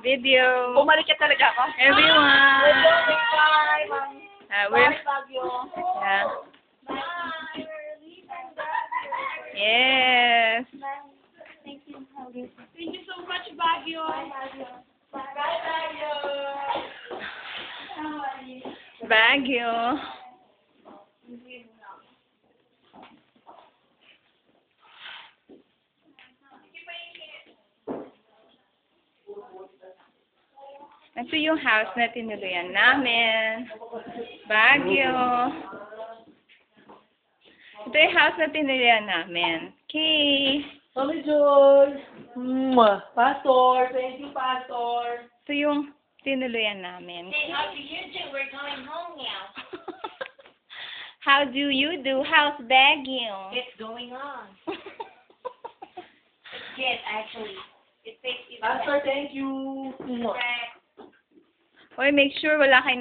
Video. Bumalik ka talaga ako. Everyone. Bye, ma'am. We're, Bye, Baguio. yeah. Yes. Thank you so much, Baguio. Bye, Baguio. Bye, Baguio. Baguio. Ito yung house na tinuluyan namin. Baguio. Ito yung house na tinuluyan namin. Okay. Mami Joy. Pastor. Thank you, Pastor. Ito yung tinuluyan namin. Hey, how do you do? We're going home now. How do you do? How's Baguio? It's going on. Yes, actually. It takes you Pastor, thank you. back. Oy, make sure wala kayo